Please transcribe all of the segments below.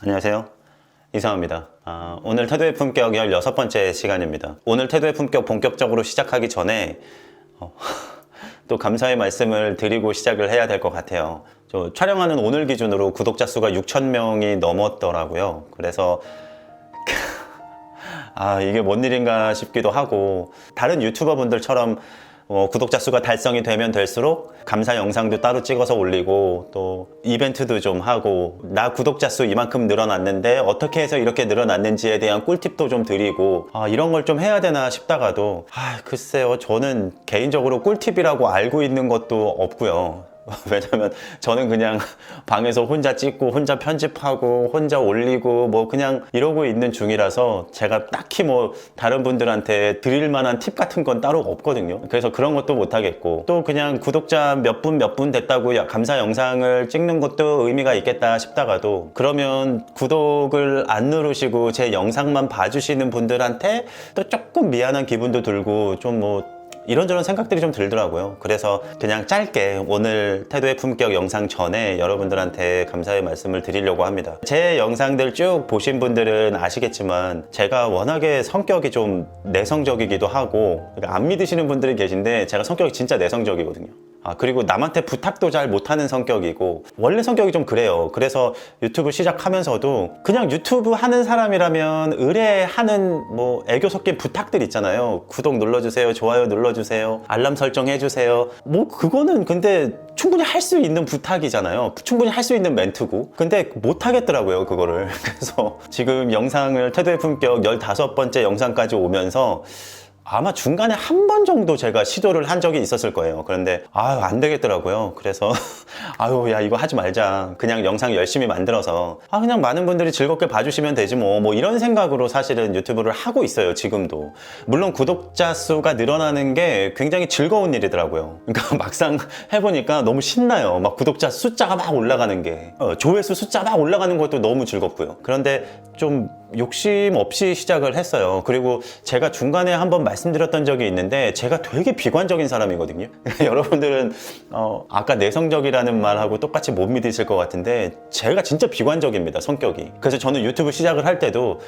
안녕하세요, 이상호입니다. 오늘 태도의 품격 16번째 시간입니다. 오늘 태도의 품격 본격적으로 시작하기 전에 또 감사의 말씀을 드리고 시작을 해야 될 것 같아요. 저 촬영하는 오늘 기준으로 구독자 수가 6,000명이 넘었더라고요. 그래서 이게 뭔 일인가 싶기도 하고, 다른 유튜버 분들처럼 구독자 수가 달성이 되면 될수록 감사 영상도 따로 찍어서 올리고 또 이벤트도 좀 하고, 나 구독자 수 이만큼 늘어났는데 어떻게 해서 이렇게 늘어났는지에 대한 꿀팁도 좀 드리고, 이런 걸 좀 해야 되나 싶다가도 글쎄요, 저는 개인적으로 꿀팁이라고 알고 있는 것도 없고요. 왜냐면 저는 그냥 방에서 혼자 찍고 혼자 편집하고 혼자 올리고 그냥 이러고 있는 중이라서 제가 딱히 다른 분들한테 드릴 만한 팁 같은 건 따로 없거든요. 그래서 그런 것도 못 하겠고, 또 그냥 구독자 몇 분 됐다고 감사 영상을 찍는 것도 의미가 있겠다 싶다가도, 그러면 구독을 안 누르시고 제 영상만 봐주시는 분들한테 또 조금 미안한 기분도 들고 좀 이런저런 생각들이 좀 들더라고요. 그래서 그냥 짧게 오늘 태도의 품격 영상 전에 여러분들한테 감사의 말씀을 드리려고 합니다. 제 영상들 쭉 보신 분들은 아시겠지만 제가 워낙에 성격이 좀 내성적이기도 하고, 안 믿으시는 분들이 계신데 제가 성격이 진짜 내성적이거든요. 그리고 남한테 부탁도 잘 못하는 성격이고, 원래 성격이 좀 그래요. 그래서 유튜브 시작하면서도 그냥 유튜브 하는 사람이라면 의뢰하는 애교 섞인 부탁들 있잖아요. 구독 눌러주세요, 좋아요 눌러주세요, 알람 설정해주세요. 그거는 근데 충분히 할 수 있는 부탁이잖아요. 충분히 할 수 있는 멘트고. 근데 못하겠더라고요, 그거를. 그래서 지금 영상을 태도의 품격 15번째 영상까지 오면서 아마 중간에 한 번 정도 제가 시도를 한 적이 있었을 거예요. 그런데 안 되겠더라고요. 그래서 야, 이거 하지 말자. 그냥 영상 열심히 만들어서 그냥 많은 분들이 즐겁게 봐주시면 되지 이런 생각으로 사실은 유튜브를 하고 있어요, 지금도. 물론 구독자 수가 늘어나는 게 굉장히 즐거운 일이더라고요. 그러니까 막상 해보니까 너무 신나요. 구독자 숫자가 막 올라가는 게, 조회수 숫자 막 올라가는 것도 너무 즐겁고요. 그런데 좀 욕심 없이 시작을 했어요. 그리고 제가 중간에 한번 말씀드렸던 적이 있는데, 제가 되게 비관적인 사람이거든요. 여러분들은 아까 내성적이라는 말하고 똑같이 못 믿으실 것 같은데, 제가 진짜 비관적입니다, 성격이. 그래서 저는 유튜브 시작을 할 때도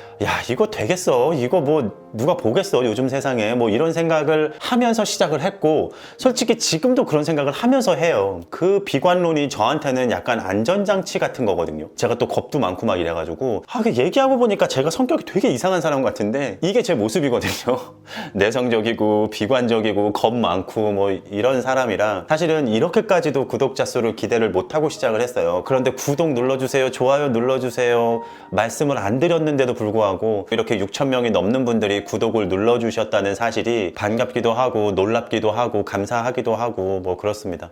이거 되겠어, 이거 누가 보겠어 요즘 세상에, 이런 생각을 하면서 시작을 했고, 솔직히 지금도 그런 생각을 하면서 해요. 그 비관론이 저한테는 약간 안전장치 같은 거거든요. 제가 또 겁도 많고 막 이래가지고 얘기하고 보니까 제가 성격이 되게 이상한 사람 같은데 이게 제 모습이거든요. 내성적이고 비관적이고 겁 많고 이런 사람이라, 사실은 이렇게까지도 구독자 수를 기대를 못하고 시작을 했어요. 그런데 구독 눌러주세요, 좋아요 눌러주세요 말씀을 안 드렸는데도 불구하고 이렇게 6,000명이 넘는 분들이 구독을 눌러주셨다는 사실이 반갑기도 하고 놀랍기도 하고 감사하기도 하고 그렇습니다.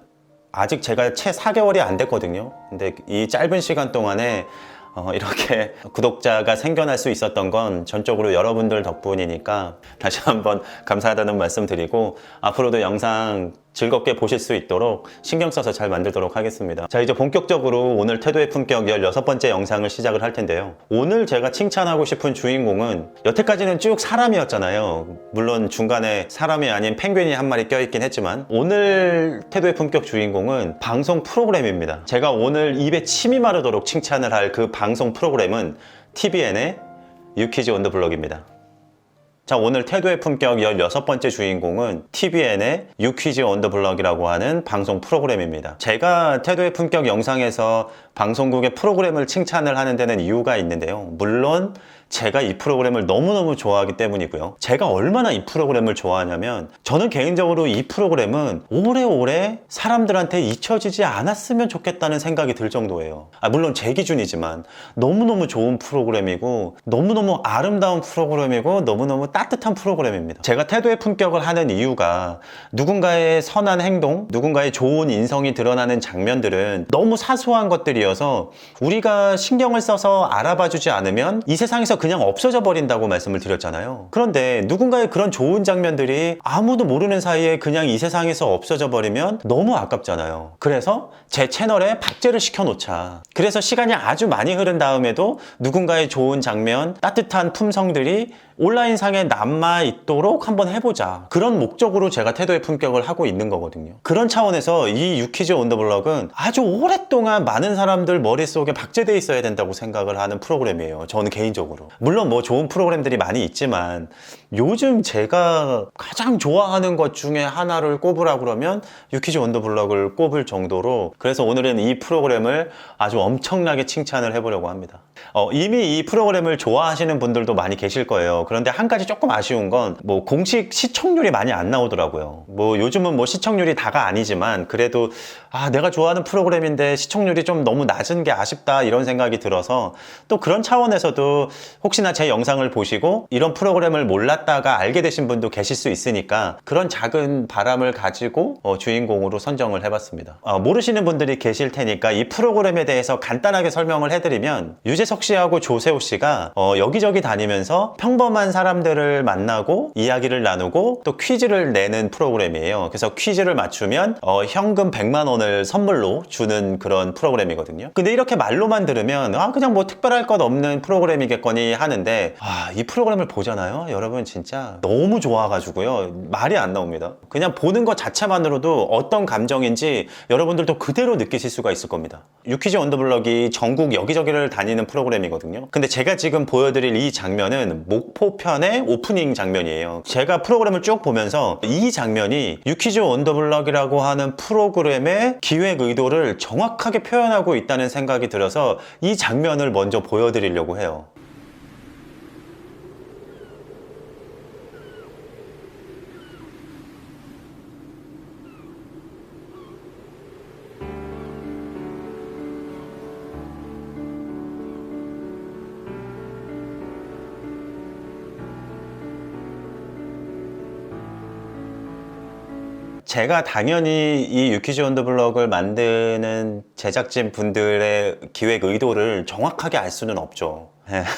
아직 제가 채 4개월이 안 됐거든요. 근데 이 짧은 시간 동안에 이렇게 구독자가 생겨날 수 있었던 건 전적으로 여러분들 덕분이니까 다시 한번 감사하다는 말씀 드리고, 앞으로도 영상 즐겁게 보실 수 있도록 신경 써서 잘 만들도록 하겠습니다. 자, 이제 본격적으로 오늘 태도의 품격 16번째 영상을 시작을 할 텐데요. 오늘 제가 칭찬하고 싶은 주인공은, 여태까지는 쭉 사람이었잖아요. 물론 중간에 사람이 아닌 펭귄이 한 마리 껴있긴 했지만, 오늘 태도의 품격 주인공은 방송 프로그램입니다. 제가 오늘 입에 침이 마르도록 칭찬을 할 그 방송 프로그램은 TVN의 유퀴즈 온 더 블럭입니다. 자, 오늘 태도의 품격 16번째 주인공은 TVN의 유퀴즈 온 더 블럭이라고 하는 방송 프로그램입니다. 제가 태도의 품격 영상에서 방송국의 프로그램을 칭찬을 하는 데는 이유가 있는데요. 물론 제가 이 프로그램을 너무너무 좋아하기 때문이고요. 제가 얼마나 이 프로그램을 좋아하냐면, 저는 개인적으로 이 프로그램은 오래오래 사람들한테 잊혀지지 않았으면 좋겠다는 생각이 들 정도예요. 물론 제 기준이지만 너무너무 좋은 프로그램이고 너무너무 아름다운 프로그램이고 너무너무 따뜻한 프로그램입니다. 제가 태도의 품격을 하는 이유가, 누군가의 선한 행동, 누군가의 좋은 인성이 드러나는 장면들은 너무 사소한 것들이어서 우리가 신경을 써서 알아봐주지 않으면 이 세상에서 그냥 없어져 버린다고 말씀을 드렸잖아요. 그런데 누군가의 그런 좋은 장면들이 아무도 모르는 사이에 그냥 이 세상에서 없어져 버리면 너무 아깝잖아요. 그래서 제 채널에 박제를 시켜놓자. 그래서 시간이 아주 많이 흐른 다음에도 누군가의 좋은 장면, 따뜻한 품성들이 온라인상에 남아있도록 한번 해보자. 그런 목적으로 제가 태도의 품격을 하고 있는 거거든요. 그런 차원에서 이 유퀴즈 온 더 블럭은 아주 오랫동안 많은 사람들 머릿속에 박제돼 있어야 된다고 생각을 하는 프로그램이에요. 저는 개인적으로. 물론 뭐 좋은 프로그램들이 많이 있지만 요즘 제가 가장 좋아하는 것 중에 하나를 꼽으라 그러면 유퀴즈 온 더 블럭을 꼽을 정도로, 그래서 오늘은 이 프로그램을 아주 엄청나게 칭찬을 해보려고 합니다. 이미 이 프로그램을 좋아하시는 분들도 많이 계실 거예요. 그런데 한 가지 조금 아쉬운 건 뭐 공식 시청률이 많이 안 나오더라고요. 뭐 요즘은 뭐 시청률이 다가 아니지만 그래도 내가 좋아하는 프로그램인데 시청률이 좀 너무 낮은 게 아쉽다 이런 생각이 들어서, 또 그런 차원에서도 혹시나 제 영상을 보시고 이런 프로그램을 몰랐다가 알게 되신 분도 계실 수 있으니까 그런 작은 바람을 가지고 주인공으로 선정을 해봤습니다. 모르시는 분들이 계실 테니까 이 프로그램에 대해서 간단하게 설명을 해드리면, 유재석 씨하고 조세호 씨가 여기저기 다니면서 평범한 사람들을 만나고 이야기를 나누고 또 퀴즈를 내는 프로그램이에요. 그래서 퀴즈를 맞추면 현금 100만 원을 선물로 주는 그런 프로그램이거든요. 근데 이렇게 말로만 들으면 그냥 뭐 특별할 것 없는 프로그램이겠거니 하는데, 이 프로그램을 보잖아요. 여러분 진짜 너무 좋아가지고요. 말이 안 나옵니다. 그냥 보는 것 자체만으로도 어떤 감정인지 여러분들도 그대로 느끼실 수가 있을 겁니다. 유퀴즈 온 더 블럭이 전국 여기저기를 다니는 프로그램이거든요. 근데 제가 지금 보여드릴 이 장면은 목포편의 오프닝 장면이에요. 제가 프로그램을 쭉 보면서 이 장면이 유퀴즈 온 더 블럭이라고 하는 프로그램의 기획 의도를 정확하게 표현하고 있다는 생각이 들어서 이 장면을 먼저 보여드리려고 해요. 제가 당연히 이 유퀴즈 온 더 블럭을 만드는 제작진 분들의 기획 의도를 정확하게 알 수는 없죠.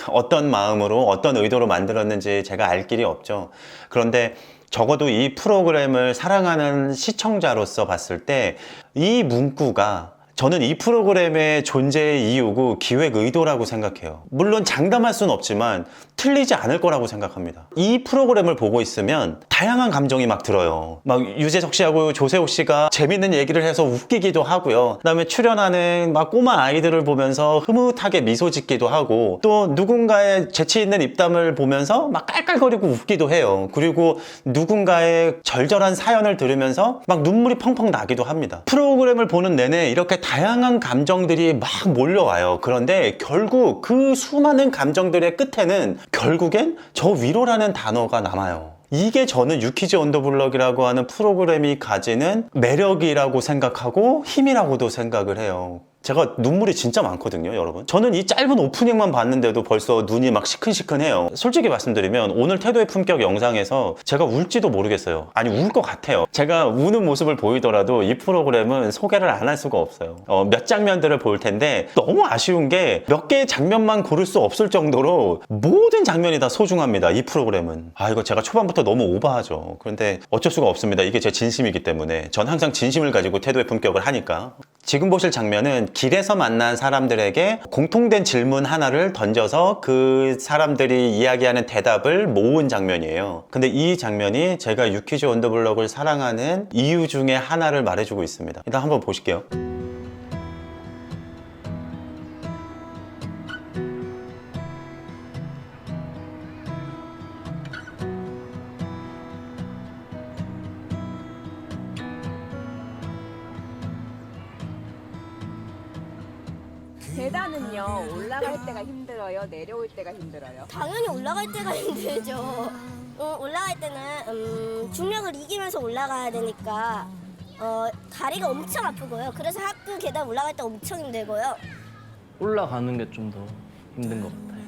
어떤 마음으로 어떤 의도로 만들었는지 제가 알 길이 없죠. 그런데 적어도 이 프로그램을 사랑하는 시청자로서 봤을 때 이 문구가 저는 이 프로그램의 존재의 이유고 기획 의도라고 생각해요. 물론 장담할 수는 없지만 틀리지 않을 거라고 생각합니다. 이 프로그램을 보고 있으면 다양한 감정이 막 들어요. 막 유재석 씨하고 조세호 씨가 재밌는 얘기를 해서 웃기기도 하고요. 그다음에 출연하는 막 꼬마 아이들을 보면서 흐뭇하게 미소 짓기도 하고, 또 누군가의 재치 있는 입담을 보면서 막 깔깔거리고 웃기도 해요. 그리고 누군가의 절절한 사연을 들으면서 막 눈물이 펑펑 나기도 합니다. 프로그램을 보는 내내 이렇게 다양한 감정들이 막 몰려와요. 그런데 결국 그 수많은 감정들의 끝에는 결국엔 저 위로라는 단어가 남아요. 이게 저는 유퀴즈 온 더 블럭이라고 하는 프로그램이 가지는 매력이라고 생각하고 힘이라고도 생각을 해요. 제가 눈물이 진짜 많거든요, 여러분. 저는 이 짧은 오프닝만 봤는데도 벌써 눈이 막 시큰시큰해요. 솔직히 말씀드리면 오늘 태도의 품격 영상에서 제가 울지도 모르겠어요. 아니, 울 것 같아요. 제가 우는 모습을 보이더라도 이 프로그램은 소개를 안 할 수가 없어요. 몇 장면들을 볼 텐데 너무 아쉬운 게 몇 개의 장면만 고를 수 없을 정도로 모든 장면이 다 소중합니다, 이 프로그램은. 이거 제가 초반부터 너무 오버하죠. 그런데 어쩔 수가 없습니다. 이게 제 진심이기 때문에. 전 항상 진심을 가지고 태도의 품격을 하니까. 지금 보실 장면은 길에서 만난 사람들에게 공통된 질문 하나를 던져서 그 사람들이 이야기하는 대답을 모은 장면이에요. 근데 이 장면이 제가 유퀴즈 온 더 블럭을 사랑하는 이유 중에 하나를 말해주고 있습니다. 일단 한번 보실게요. 계단은요, 올라갈 때가 힘들어요? 내려올 때가 힘들어요? 당연히 올라갈 때가 힘들죠. 올라갈 때는 중력을 이기면서 올라가야 되니까 다리가 엄청 아프고요. 그래서 학교 계단 올라갈 때 엄청 힘들고요. 올라가는 게 좀 더 힘든 것 같아요.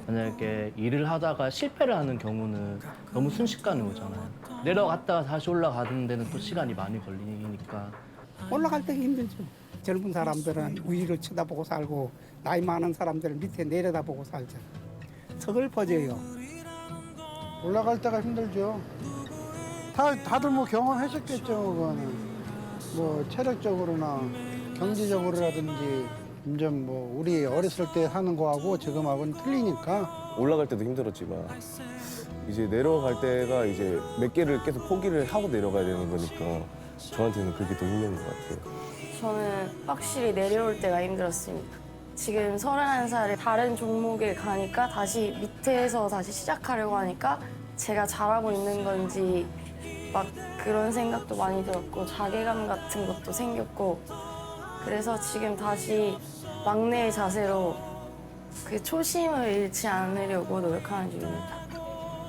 만약에 일을 하다가 실패를 하는 경우는 너무 순식간에 오잖아요. 내려갔다가 다시 올라가는 데는 또 시간이 많이 걸리니까. 올라갈 때가 힘들죠. 젊은 사람들은 위를 쳐다보고 살고 나이 많은 사람들은 밑에 내려다보고 살죠. 서글퍼져요. 올라갈 때가 힘들죠. 다들 뭐 경험하셨겠죠. 그거는 뭐 체력적으로나 경제적으로라든지 점점 뭐 우리 어렸을 때 하는 거하고 지금하고는 틀리니까 올라갈 때도 힘들었지만 이제 내려갈 때가 이제 몇 개를 계속 포기를 하고 내려가야 되는 거니까 저한테는 그게 더 힘든 것 같아요. 저는 확실히 내려올 때가 힘들었습니다. 지금 31살에 다른 종목에 가니까 다시 밑에서 다시 시작하려고 하니까 제가 잘하고 있는 건지 막 그런 생각도 많이 들었고 자괴감 같은 것도 생겼고 그래서 지금 다시 막내의 자세로 그 초심을 잃지 않으려고 노력하는 중입니다.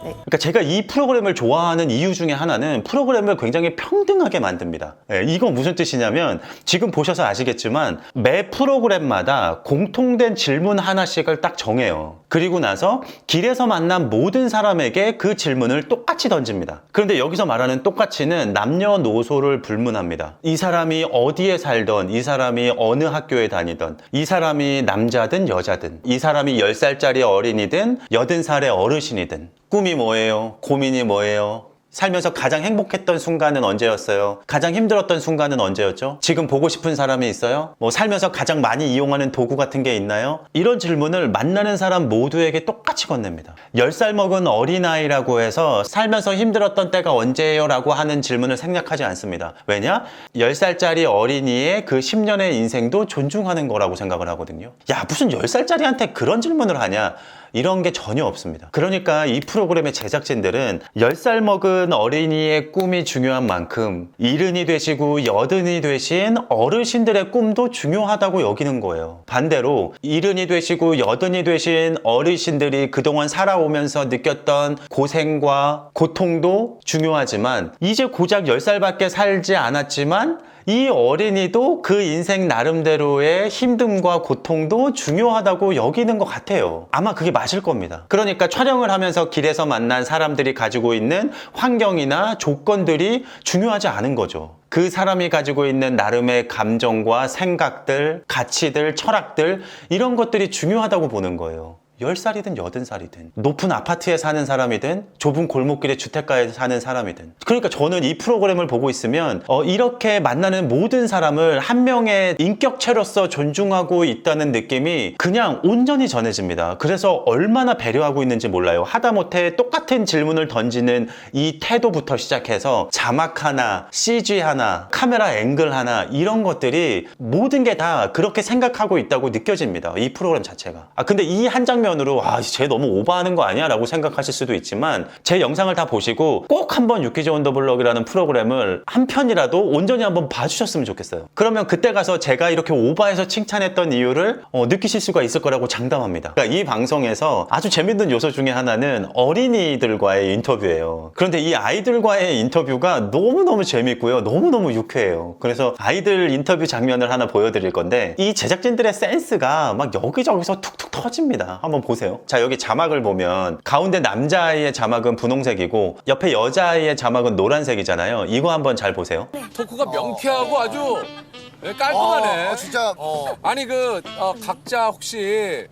그러니까 제가 이 프로그램을 좋아하는 이유 중에 하나는 프로그램을 굉장히 평등하게 만듭니다. 예, 이건 무슨 뜻이냐면 지금 보셔서 아시겠지만 매 프로그램마다 공통된 질문 하나씩을 딱 정해요. 그리고 나서 길에서 만난 모든 사람에게 그 질문을 똑같이 던집니다. 그런데 여기서 말하는 똑같이는 남녀노소를 불문합니다. 이 사람이 어디에 살던, 이 사람이 어느 학교에 다니던, 이 사람이 남자든 여자든, 이 사람이 10살짜리 어린이든 80살의 어르신이든 꿈이 뭐예요? 고민이 뭐예요? 살면서 가장 행복했던 순간은 언제였어요? 가장 힘들었던 순간은 언제였죠? 지금 보고 싶은 사람이 있어요? 뭐 살면서 가장 많이 이용하는 도구 같은 게 있나요? 이런 질문을 만나는 사람 모두에게 똑같이 건넵니다. 10살 먹은 어린아이라고 해서 살면서 힘들었던 때가 언제예요? 라고 하는 질문을 생략하지 않습니다. 왜냐? 10살짜리 어린이의 그 10년의 인생도 존중하는 거라고 생각을 하거든요. 야, 무슨 10살짜리한테 그런 질문을 하냐? 이런 게 전혀 없습니다. 그러니까 이 프로그램의 제작진들은 10살 먹은 어린이의 꿈이 중요한 만큼 70이 되시고 80이 되신 어르신들의 꿈도 중요하다고 여기는 거예요. 반대로 70이 되시고 80이 되신 어르신들이 그동안 살아오면서 느꼈던 고생과 고통도 중요하지만 이제 고작 10살밖에 살지 않았지만 이 어린이도 그 인생 나름대로의 힘듦과 고통도 중요하다고 여기는 것 같아요. 아마 그게 맞을 겁니다. 그러니까 촬영을 하면서 길에서 만난 사람들이 가지고 있는 환경이나 조건들이 중요하지 않은 거죠. 그 사람이 가지고 있는 나름의 감정과 생각들, 가치들, 철학들 이런 것들이 중요하다고 보는 거예요. 10살이든 80살이든 높은 아파트에 사는 사람이든 좁은 골목길의 주택가에 사는 사람이든 그러니까 저는 이 프로그램을 보고 있으면 이렇게 만나는 모든 사람을 한 명의 인격체로서 존중하고 있다는 느낌이 그냥 온전히 전해집니다. 그래서 얼마나 배려하고 있는지 몰라요. 하다못해 똑같은 질문을 던지는 이 태도부터 시작해서 자막 하나, CG 하나, 카메라 앵글 하나 이런 것들이 모든 게 다 그렇게 생각하고 있다고 느껴집니다. 이 프로그램 자체가. 근데 이 한 장면 으로 쟤 너무 오버하는 거 아니야? 라고 생각하실 수도 있지만 제 영상을 다 보시고 꼭 한번 유퀴즈 온 더 블럭이라는 프로그램을 한 편이라도 온전히 한번 봐주셨으면 좋겠어요. 그러면 그때 가서 제가 이렇게 오버해서 칭찬했던 이유를 느끼실 수가 있을 거라고 장담합니다. 그러니까 이 방송에서 아주 재밌는 요소 중에 하나는 어린이들과의 인터뷰예요. 그런데 이 아이들과의 인터뷰가 너무너무 재밌고요. 너무너무 유쾌해요. 그래서 아이들 인터뷰 장면을 하나 보여드릴 건데 이 제작진들의 센스가 막 여기저기서 툭툭 터집니다. 한번 보세요. 자, 여기 자막을 보면 가운데 남자아이의 자막은 분홍색이고 옆에 여자아이의 자막은 노란색이잖아요. 이거 한번 잘 보세요. 토크가 명쾌하고 아주 깔끔하네. 진짜. 아니 각자 혹시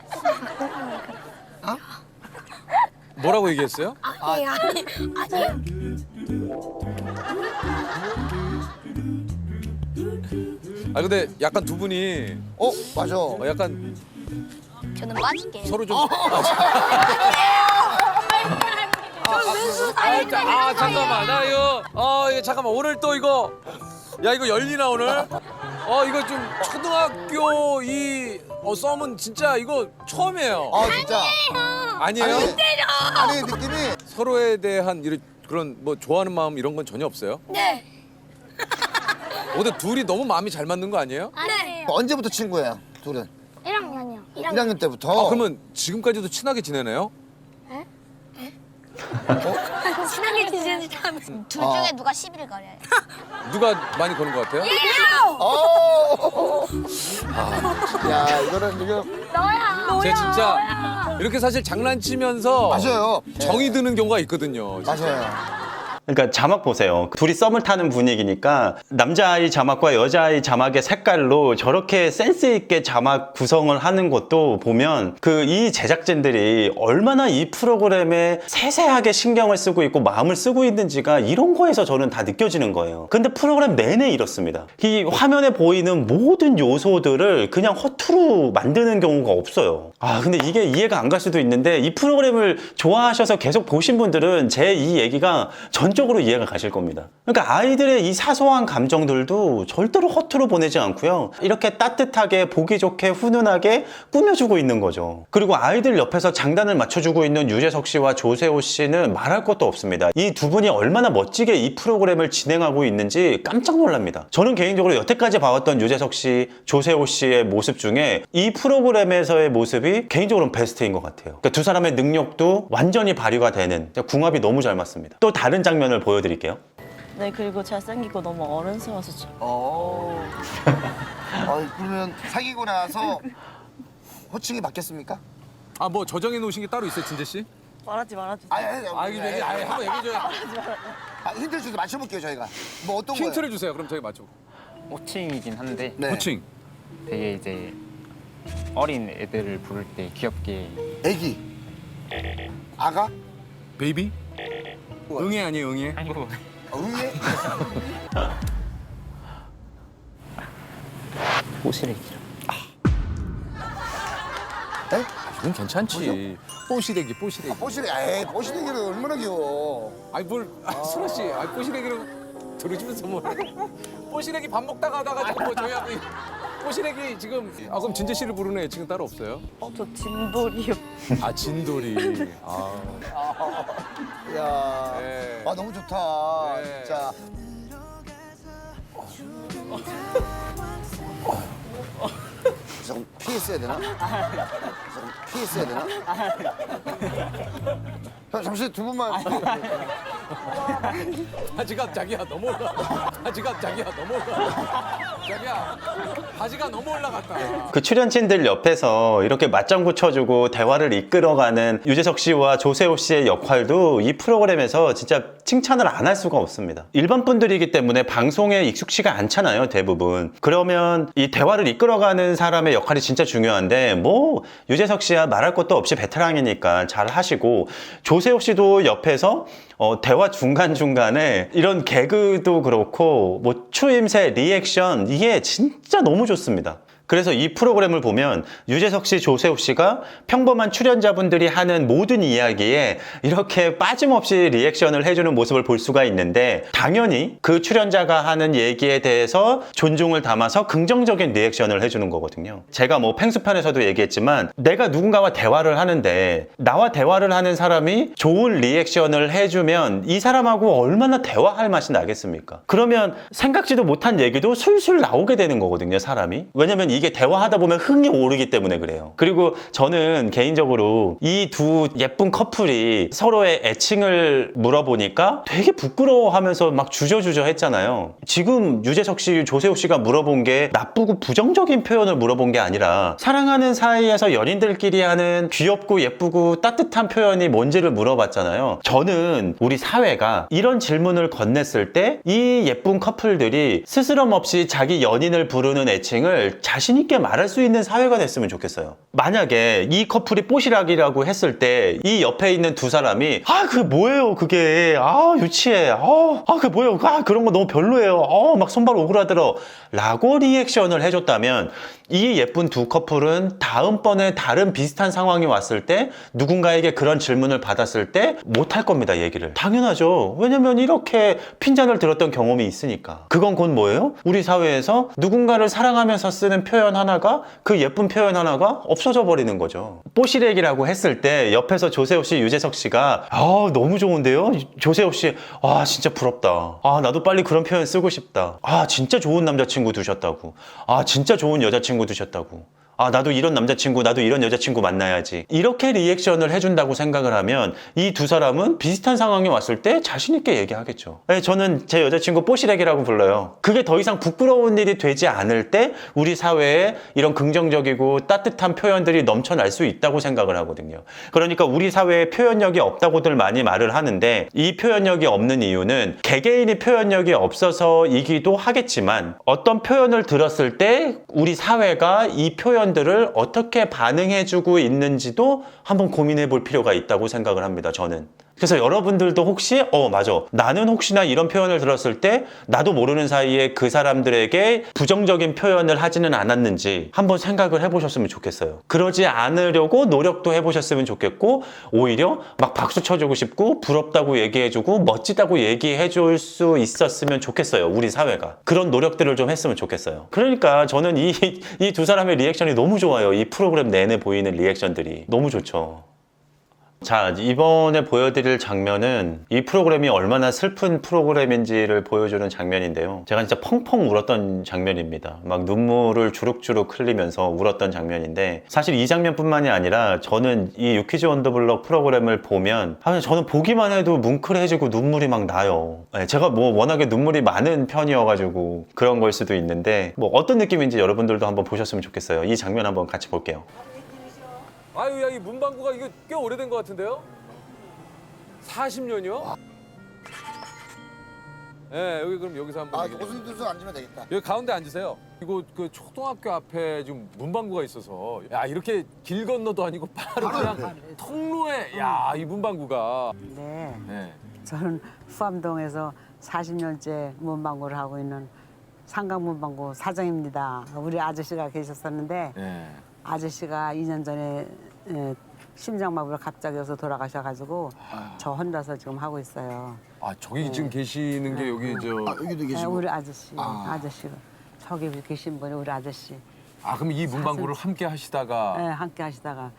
뭐라고 얘기했어요? 아니요. 근데 약간 두 분이 맞아. 약간 저는 빠질게요. 서로 좀 아, 잠깐만 나 이거 잠깐만 오늘 또 이거 이거 열리나 오늘? 이거 좀 초등학교 이 썸은 진짜 이거 처음이에요. 진짜. 아니에요? 아니 느낌이. 서로에 대한 그런 뭐 좋아하는 마음 이런 건 전혀 없어요? 네. 근데 둘이 너무 마음이 잘 맞는 거 아니에요? 네. 언제부터 친구예요? 둘은? 1학년이요. 1학년 때부터. 그러면 지금까지도 친하게 지내네요? 친하게 지내는 사람. 둘 중에 누가 시비를 걸어요? 누가 많이 거는 것 같아요? 야 이거는 지금. 너야. 제가 진짜 이렇게 사실 장난치면서 맞아요. 정이 드는 경우가 있거든요. 맞아요. 그러니까 자막 보세요. 둘이 썸을 타는 분위기니까 남자아이 자막과 여자아이 자막의 색깔로 저렇게 센스 있게 자막 구성을 하는 것도 보면 이 제작진들이 얼마나 이 프로그램에 세세하게 신경을 쓰고 있고 마음을 쓰고 있는지가 이런 거에서 저는 다 느껴지는 거예요. 근데 프로그램 내내 이렇습니다. 이 화면에 보이는 모든 요소들을 그냥 허투루 만드는 경우가 없어요. 근데 이게 이해가 안 갈 수도 있는데 이 프로그램을 좋아하셔서 계속 보신 분들은 제 이 얘기가 전적으로 이해가 가실 겁니다. 그러니까 아이들의 이 사소한 감정들도 절대로 허투루 보내지 않고요. 이렇게 따뜻하게 보기 좋게 훈훈하게 꾸며주고 있는 거죠. 그리고 아이들 옆에서 장단을 맞춰주고 있는 유재석 씨와 조세호 씨는 말할 것도 없습니다. 이 두 분이 얼마나 멋지게 이 프로그램을 진행하고 있는지 깜짝 놀랍니다. 저는 개인적으로 여태까지 봐왔던 유재석 씨, 조세호 씨의 모습 중에 이 프로그램에서의 모습이 개인적으로는 베스트인 것 같아요. 그러니까 두 사람의 능력도 완전히 발휘가 되는 궁합이 너무 잘 맞습니다. 또 다른 장면을 보여드릴게요. 네, 그리고 잘생기고 너무 어른스러워서 그러면 사귀고 나서 호칭이 바뀌었습니까? 뭐 저장해 놓으신 게 따로 있어요, 진재 씨? 말하지. 한번 얘기해줘요. 힌트를 주세요. 맞춰볼게요, 저희가. 뭐 어떤 거예요? 힌트를 주세요. 그럼 저희 맞춰. 호칭이긴 한데 네. 호칭. 되게 이제 어린 애들을 부를 때 귀엽게 애기. 아가? 베이비? 응애 아니에요, 응애? 아이고 응애? 꼬시래기죠. 에? 이건 괜찮지. 뽀시래기. 뽀시래기는 얼마나 귀여워. 수라 씨, 뽀시래기를 들으시면서 뭐. 뽀시래기 밥 먹다가 하다가 지금 뭐 저희하고 뽀시래기 지금. 그럼 진재 씨를 부르는 애칭은 따로 없어요? 저 진돌이요. 진돌이. 야, 네. 너무 좋다. 네. 진짜. 조금 피했어야 되나? 형, 잠시 두 분만. 바지가 자기야 너무 올라갔다. 바지가 너무 올라갔다. 그 출연진들 옆에서 이렇게 맞장구 쳐주고 대화를 이끌어가는 유재석 씨와 조세호 씨의 역할도 이 프로그램에서 진짜 칭찬을 안 할 수가 없습니다. 일반 분들이기 때문에 방송에 익숙치가 않잖아요, 대부분. 그러면 이 대화를 이끌어가는 사람의 역할이 진짜 중요한데 유재석 씨야 말할 것도 없이 베테랑이니까 잘 하시고, 조세호 씨도 옆에서 대화 중간중간에 이런 개그도 그렇고 추임새, 리액션 이게 진짜 너무 좋습니다. 그래서 이 프로그램을 보면 유재석 씨, 조세호 씨가 평범한 출연자분들이 하는 모든 이야기에 이렇게 빠짐없이 리액션을 해주는 모습을 볼 수가 있는데, 당연히 그 출연자가 하는 얘기에 대해서 존중을 담아서 긍정적인 리액션을 해주는 거거든요. 제가 펭수편에서도 얘기했지만, 내가 누군가와 대화를 하는데 나와 대화를 하는 사람이 좋은 리액션을 해주면 이 사람하고 얼마나 대화할 맛이 나겠습니까? 그러면 생각지도 못한 얘기도 술술 나오게 되는 거거든요, 사람이. 왜냐면 이게 대화하다 보면 흥이 오르기 때문에 그래요. 그리고 저는 개인적으로 이 두 예쁜 커플이 서로의 애칭을 물어보니까 되게 부끄러워하면서 막 주저주저 했잖아요. 지금 유재석 씨, 조세호 씨가 물어본 게 나쁘고 부정적인 표현을 물어본 게 아니라 사랑하는 사이에서 연인들끼리 하는 귀엽고 예쁘고 따뜻한 표현이 뭔지를 물어봤잖아요. 저는 우리 사회가 이런 질문을 건넸을 때 이 예쁜 커플들이 스스럼 없이 자기 연인을 부르는 애칭을 자신 있게 말할 수 있는 사회가 됐으면 좋겠어요. 만약에 이 커플이 뽀시락이라고 했을 때 이 옆에 있는 두 사람이 그게 뭐예요 그게 유치해 그게 뭐예요 그런 거 너무 별로예요 막 손발 오그라들어 라고 리액션을 해줬다면, 이 예쁜 두 커플은 다음번에 다른 비슷한 상황이 왔을 때 누군가에게 그런 질문을 받았을 때 못할 겁니다, 얘기를. 당연하죠. 왜냐면 이렇게 핀잔을 들었던 경험이 있으니까. 그건 곧 뭐예요? 우리 사회에서 누군가를 사랑하면서 쓰는 표현 하나가, 그 예쁜 표현 하나가 없어져 버리는 거죠. 뽀시래기라고 했을 때 옆에서 조세호 씨, 유재석 씨가 너무 좋은데요? 조세호 씨, 진짜 부럽다. 나도 빨리 그런 표현 쓰고 싶다. 진짜 좋은 남자친구 두셨다고. 진짜 좋은 여자친구 두셨다고. 아, 나도 이런 남자친구, 나도 이런 여자친구 만나야지. 이렇게 리액션을 해준다고 생각을 하면 이 두 사람은 비슷한 상황이 왔을 때 자신있게 얘기하겠죠. 네, 저는 제 여자친구 뽀시래기라고 불러요. 그게 더 이상 부끄러운 일이 되지 않을 때 우리 사회에 이런 긍정적이고 따뜻한 표현들이 넘쳐날 수 있다고 생각을 하거든요. 그러니까 우리 사회에 표현력이 없다고들 많이 말을 하는데 이 표현력이 없는 이유는 개개인이 표현력이 없어서이기도 하겠지만 어떤 표현을 들었을 때 우리 사회가 이 표현들을 어떻게 반응해주고 있는지도 한번 고민해 볼 필요가 있다고 생각을 합니다, 저는. 그래서 여러분들도 혹시 맞아, 나는 혹시나 이런 표현을 들었을 때 나도 모르는 사이에 그 사람들에게 부정적인 표현을 하지는 않았는지 한번 생각을 해보셨으면 좋겠어요. 그러지 않으려고 노력도 해보셨으면 좋겠고 오히려 막 박수 쳐주고 싶고 부럽다고 얘기해주고 멋지다고 얘기해줄 수 있었으면 좋겠어요, 우리 사회가. 그런 노력들을 좀 했으면 좋겠어요. 그러니까 저는 이 두 사람의 리액션이 너무 좋아요. 이 프로그램 내내 보이는 리액션들이 너무 좋죠. 자, 이번에 보여드릴 장면은 이 프로그램이 얼마나 슬픈 프로그램인지를 보여주는 장면인데요. 제가 진짜 펑펑 울었던 장면입니다. 막 눈물을 주룩주룩 흘리면서 울었던 장면인데 사실 이 장면뿐만이 아니라 저는 이 유퀴즈 온 더 블럭 프로그램을 보면 저는 보기만 해도 뭉클해지고 눈물이 막 나요. 제가 뭐 워낙에 눈물이 많은 편이어가지고 그런 걸 수도 있는데 뭐 어떤 느낌인지 여러분들도 한번 보셨으면 좋겠어요. 이 장면 한번 같이 볼게요. 아유, 야, 이 문방구가 이거 꽤 오래된 것 같은데요? 40년이요? 네, 여기 그럼 여기서 한번. 오순도순 앉으면 되겠다. 여기 가운데 앉으세요. 이거 그 초등학교 앞에 지금 문방구가 있어서 야, 이렇게 길 건너도 아니고 바로 그냥 통로에 이 문방구가. 네. 저는 후암동에서 40년째 문방구를 하고 있는 상강문방구 사장입니다. 우리 아저씨가 계셨었는데 아저씨가 2년 전에 심장마비로 갑자기 여기서 돌아가셔가지고 저 혼자서 지금 하고 있어요. 아, 저기 지금 계시는 게 여기 여기도 계시고. 우리 아저씨가 저기 계신 분이 우리 아저씨. 아, 그럼 이 문방구를 함께 하시다가 네, 함께 하시다가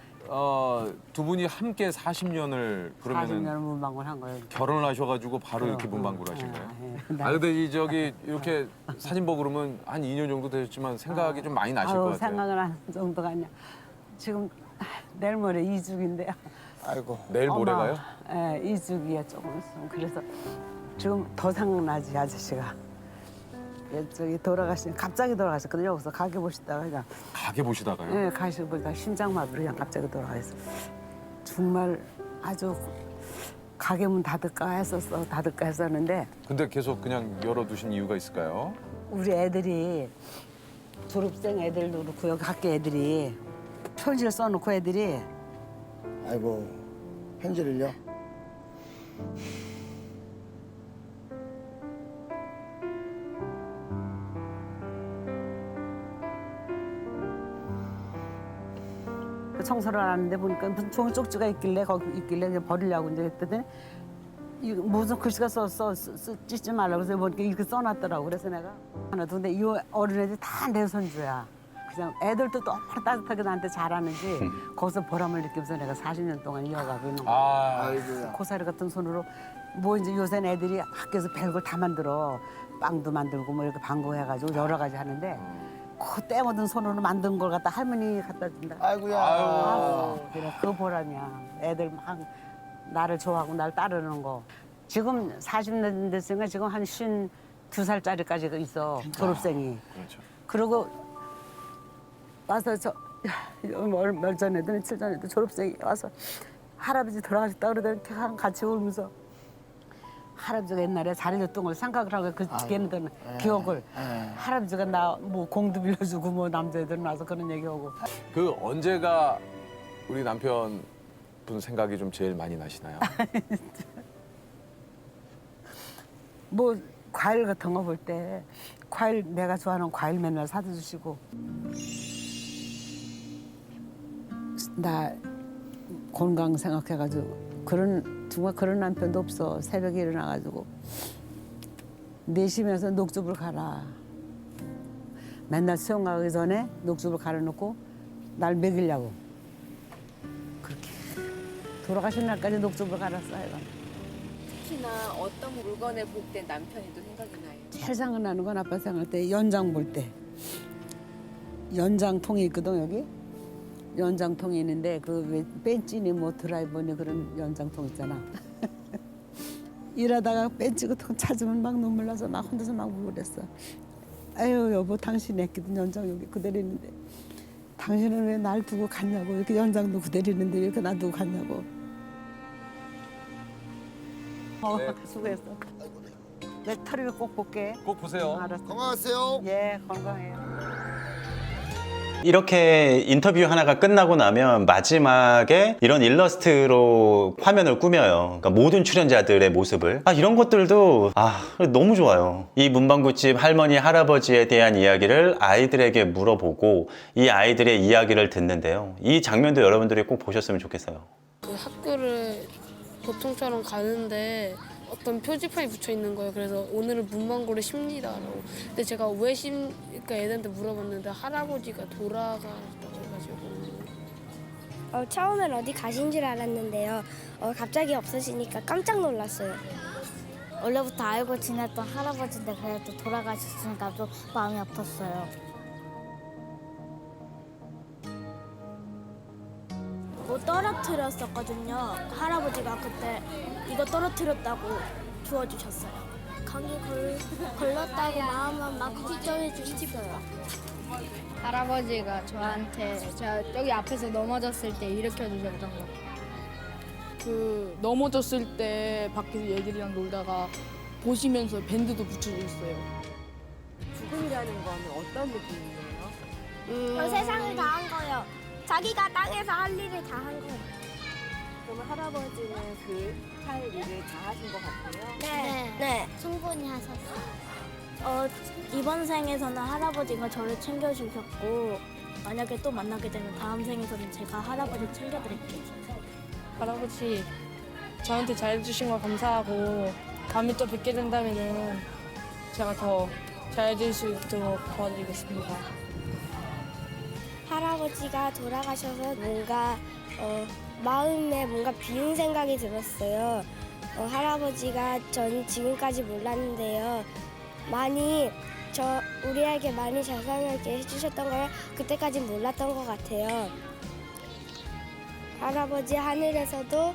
두 분이 함께 40년을 그러면은 40년 문방구를 한 거예요. 결혼하셔가지고 바로 이렇게 문방구를 하신 거예요? 아, 근데 이 저기 이렇게 사진 보고 그러면 한 2년 정도 되셨지만 생각이 좀 많이 나실 것 같아요. 생각은 한 정도가 아니야. 지금 내일 모레 이주기인데요. 아이고. 내일 모레가요? 네, 이주기야 조금 있으면. 그래서 지금 더 생각나지 아저씨가. 저기 갑자기 돌아가셨거든요. 여기서 가게 보시다가 그냥. 가게 보시다가요? 네, 가시고 보니까 심장마비로 그냥 갑자기 돌아가셨어. 정말 아주 가게 문 닫을까 했었는데. 근데 계속 그냥 열어두신 이유가 있을까요? 우리 애들이 졸업생 애들도 그렇고 여기 학교 애들이 편지를 써놓고 애들이. 아이고, 편지를요? 청소를 하는데 보니까 무슨 종이 쪽지가 있길래 거기 그냥 버리려고 이제 했더니 이거 무슨 글씨가 찢지 말라고 해서 보니까 이렇게 써놨더라고. 그래서 내가 하나 근데 이 어린애들이 다 내 손주야. 그냥 애들도 너무 따뜻하게 나한테 잘하는지 거기서 보람을 느끼면서 내가 40년 동안 이어가고 있는 거야. 아이고야. 고사리 같은 손으로 뭐 이제 요새 애들이 학교에서 별걸 다 만들어. 빵도 만들고 뭐 이렇게 방구해가지고 여러 가지 하는데 그 때 묻은 손으로 만든 걸 갖다 할머니 갖다 준다. 아이고야. 그래, 그 보람이야. 애들 막 나를 좋아하고 날 따르는 거. 지금 40년 됐으니까 지금 한 52살짜리까지 있어. 졸업생이. 그렇죠. 그리고 와서 얼마 전에도 며칠 전에도 졸업생이 와서 할아버지 돌아가셨다 그러더니 같이 울면서 할아버지가 옛날에 잘해줬던 걸 생각을 하고 그 걔네들은 기억을 할아버지가 나 뭐 공도 빌려주고 뭐 남자애들 나서 그런 얘기하고. 그 언제가 우리 남편 분 생각이 좀 제일 많이 나시나요? 뭐 과일 같은 거 볼 때 과일 내가 좋아하는 과일 맨날 사다 주시고 나 건강 생각해가지고 정말 그런 남편도 없어. 새벽에 일어나가지고 4시면서 녹즙을 갈아. 맨날 수영 가기 전에 녹즙을 갈아놓고 날 먹이려고. 그렇게 돌아가신 날까지 녹즙을 갈았어요. 특히나 어떤 물건을 볼 때 남편이 또 생각이 나요? 제일 생각나는 건 아빠 생각할 때 연장 볼 때. 연장통이 있거든 여기. 연장통이 있는데 그 왜 벤치니 뭐 드라이버니 그런 연장통 있잖아. 일하다가 벤치 같은 거 찾으면 막 눈물 나서 막 혼자서 막 울고 그랬어. 아유 여보 당신 애기도 연장 여기 그대로 있는데 당신은 왜 날 두고 갔냐고 이렇게 연장도 그대로 있는데 왜 이렇게 나 두고 갔냐고. 수고했어. 내 털을 꼭 볼게. 꼭 보세요. 알았어. 건강하세요. 예 건강해요. 이렇게 인터뷰 하나가 끝나고 나면 마지막에 이런 일러스트로 화면을 꾸며요. 그러니까 모든 출연자들의 모습을. 이런 것들도 너무 좋아요. 이 문방구집 할머니 할아버지에 대한 이야기를 아이들에게 물어보고 이 아이들의 이야기를 듣는데요. 이 장면도 여러분들이 꼭 보셨으면 좋겠어요. 그 학교를 보통처럼 가는데 어떤 표지판이 붙여 있는 거예요. 그래서 오늘은 문방구를 쉽니다라고. 근데 제가 왜 그러니까 애들한테 물어봤는데 할아버지가 돌아가셨다고 해가지고. 처음엔 어디 가신 줄 알았는데요. 갑자기 없어지니까 깜짝 놀랐어요. 원래부터 알고 지냈던 할아버지인데 그래도 돌아가셨으니까 좀 마음이 아팠어요. 뭐 떨어뜨렸었거든요. 할아버지가 그때 이거 떨어뜨렸다고 주워주셨어요. 감기 걸렸다고 마음은 막 걱정해 주셨어요. 할아버지가 저한테 제가 여기 앞에서 넘어졌을 때 일으켜주셨던 거. 그 넘어졌을 때 밖에서 애들이랑 놀다가 보시면서 밴드도 붙여줬어요. 죽음이라는 거는 어떤 느낌이에요? 세상을 다한 거요. 자기가 땅에서 할 일을 다 한 거예요. 그러면 할아버지는 그 할 일을 다 하신 것 같아요? 네. 충분히 하셨어요. 이번 생에서는 할아버지가 저를 챙겨주셨고 만약에 또 만나게 되면 다음 생에서는 제가 할아버지 챙겨드릴게요. 할아버지 저한테 잘해주신 거 감사하고 다음에 또 뵙게 된다면은 제가 더 잘해줄 수 있도록 도와드리겠습니다. 할아버지가 돌아가셔서 뭔가 마음에 뭔가 비운 생각이 들었어요. 할아버지가 전 지금까지 몰랐는데요. 많이 우리에게 많이 자상하게 해주셨던 걸 그때까지 몰랐던 것 같아요. 할아버지 하늘에서도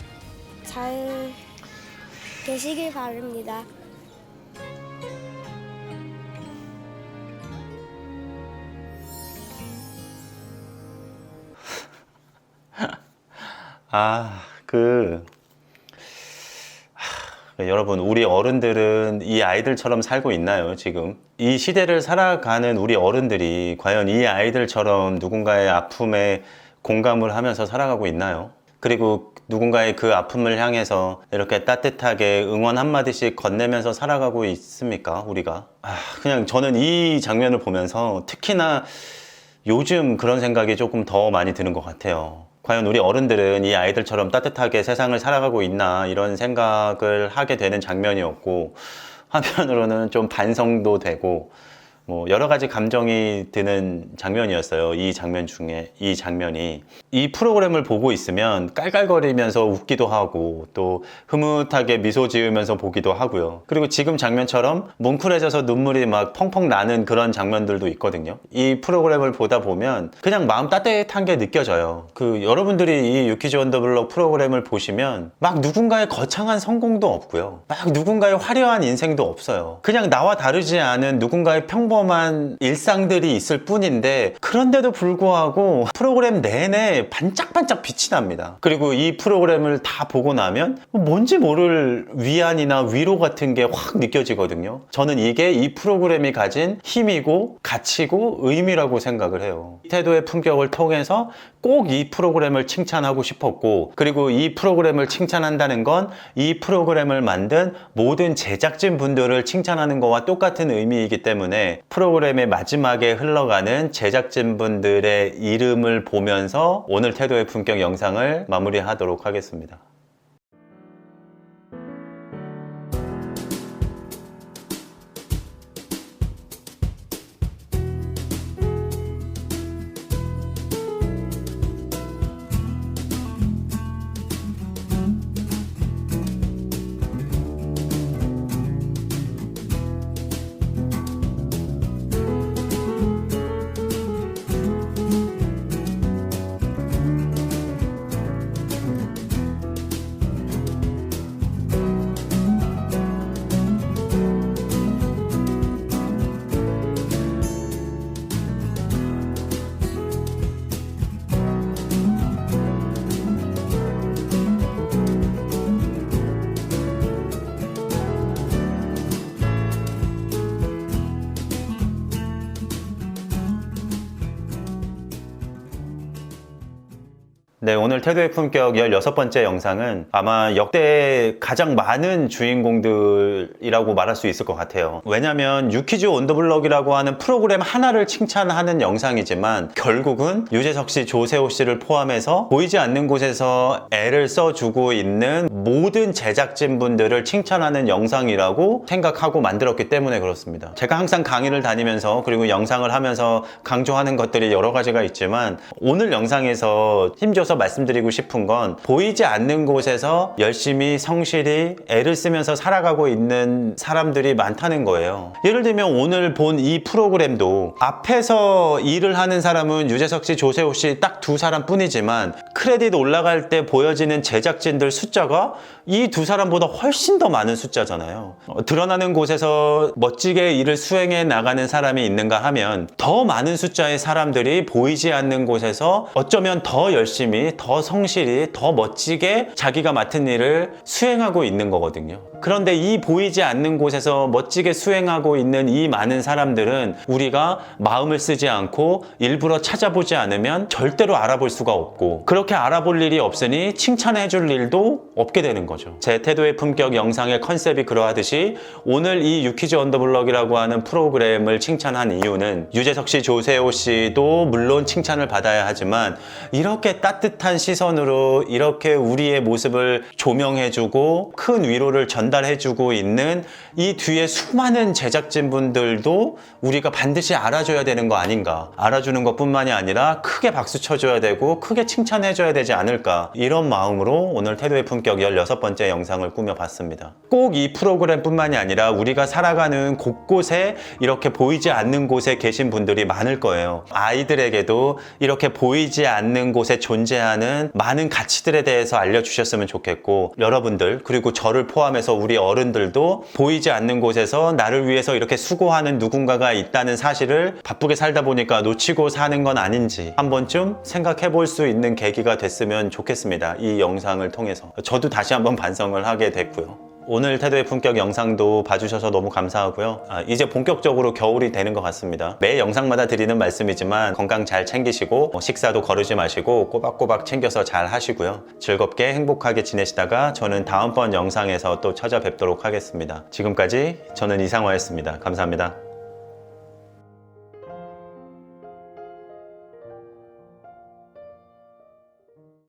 잘 계시길 바랍니다. 여러분, 우리 어른들은 이 아이들처럼 살고 있나요, 지금? 이 시대를 살아가는 우리 어른들이 과연 이 아이들처럼 누군가의 아픔에 공감을 하면서 살아가고 있나요? 그리고 누군가의 그 아픔을 향해서 이렇게 따뜻하게 응원 한마디씩 건네면서 살아가고 있습니까, 우리가? 그냥 저는 이 장면을 보면서 특히나 요즘 그런 생각이 조금 더 많이 드는 것 같아요. 과연 우리 어른들은 이 아이들처럼 따뜻하게 세상을 살아가고 있나 이런 생각을 하게 되는 장면이었고, 한편으로는 좀 반성도 되고 뭐 여러 가지 감정이 드는 장면이었어요. 이 장면이 이 프로그램을 보고 있으면 깔깔거리면서 웃기도 하고 또 흐뭇하게 미소 지으면서 보기도 하고요. 그리고 지금 장면처럼 뭉클해져서 눈물이 막 펑펑 나는 그런 장면들도 있거든요. 이 프로그램을 보다 보면 그냥 마음 따뜻한 게 느껴져요. 여러분들이 이 유키즈 온 더 블록 프로그램을 보시면 막 누군가의 거창한 성공도 없고요, 막 누군가의 화려한 인생도 없어요. 그냥 나와 다르지 않은 누군가의 평범한 일상들이 있을 뿐인데, 그런데도 불구하고 프로그램 내내 반짝반짝 빛이 납니다. 그리고 이 프로그램을 다 보고 나면 뭔지 모를 위안이나 위로 같은 게 확 느껴지거든요. 저는 이게 이 프로그램이 가진 힘이고 가치고 의미라고 생각을 해요. 태도의 품격을 통해서 꼭 이 프로그램을 칭찬하고 싶었고, 그리고 이 프로그램을 칭찬한다는 건 이 프로그램을 만든 모든 제작진 분들을 칭찬하는 거와 똑같은 의미이기 때문에 프로그램의 마지막에 흘러가는 제작진 분들의 이름을 보면서 오늘 태도의 품격 영상을 마무리하도록 하겠습니다. 네, 오늘 태도의 품격 16번째 영상은 아마 역대 가장 많은 주인공들이라고 말할 수 있을 것 같아요. 왜냐면 유퀴즈 온 더 블럭이라고 하는 프로그램 하나를 칭찬하는 영상이지만 결국은 유재석 씨, 조세호 씨를 포함해서 보이지 않는 곳에서 애를 써주고 있는 모든 제작진분들을 칭찬하는 영상이라고 생각하고 만들었기 때문에 그렇습니다. 제가 항상 강의를 다니면서 그리고 영상을 하면서 강조하는 것들이 여러 가지가 있지만 오늘 영상에서 힘줘서 말씀드리고 싶은 건 보이지 않는 곳에서 열심히 성실히 애를 쓰면서 살아가고 있는 사람들이 많다는 거예요. 예를 들면 오늘 본 이 프로그램도 앞에서 일을 하는 사람은 유재석 씨, 조세호 씨 딱 두 사람 뿐이지만 크레딧 올라갈 때 보여지는 제작진들 숫자가 이 두 사람보다 훨씬 더 많은 숫자잖아요. 드러나는 곳에서 멋지게 일을 수행해 나가는 사람이 있는가 하면 더 많은 숫자의 사람들이 보이지 않는 곳에서 어쩌면 더 열심히, 더 성실히, 더 멋지게 자기가 맡은 일을 수행하고 있는 거거든요. 그런데 이 보이지 않는 곳에서 멋지게 수행하고 있는 이 많은 사람들은 우리가 마음을 쓰지 않고 일부러 찾아보지 않으면 절대로 알아볼 수가 없고, 그렇게 알아볼 일이 없으니 칭찬해 줄 일도 없게 되는 거죠. 제 태도의 품격 영상의 컨셉이 그러하듯이 오늘 이 유퀴즈 온 더 블럭이라고 하는 프로그램을 칭찬한 이유는 유재석 씨, 조세호 씨도 물론 칭찬을 받아야 하지만 이렇게 따뜻한 시선으로 이렇게 우리의 모습을 조명해주고 큰 위로를 전달해주고 있는 이 뒤에 수많은 제작진분들도 우리가 반드시 알아줘야 되는 거 아닌가. 알아주는 것뿐만이 아니라 크게 박수 쳐줘야 되고 크게 칭찬해줘야 되지 않을까. 이런 마음으로 오늘 태도의 품격 16번째 영상을 꾸며봤습니다. 꼭 이 프로그램뿐만이 아니라 우리가 살아가는 곳곳에 이렇게 보이지 않는 곳에 계신 분들이 많을 거예요. 아이들에게도 이렇게 보이지 않는 곳에 존재하는 많은 가치들에 대해서 알려주셨으면 좋겠고, 여러분들 그리고 저를 포함해서 우리 어른들도 보이지 않는 곳에서 나를 위해서 이렇게 수고하는 누군가가 있다는 사실을 바쁘게 살다 보니까 놓치고 사는 건 아닌지 한 번쯤 생각해 볼 수 있는 계기가 됐으면 좋겠습니다. 이 영상을 통해서 저도 다시 한번 반성을 하게 됐고요. 오늘 태도의 품격 영상도 봐주셔서 너무 감사하고요. 이제 본격적으로 겨울이 되는 것 같습니다. 매 영상마다 드리는 말씀이지만 건강 잘 챙기시고 식사도 거르지 마시고 꼬박꼬박 챙겨서 잘 하시고요. 즐겁게 행복하게 지내시다가 저는 다음번 영상에서 또 찾아뵙도록 하겠습니다. 지금까지 저는 이상화였습니다. 감사합니다.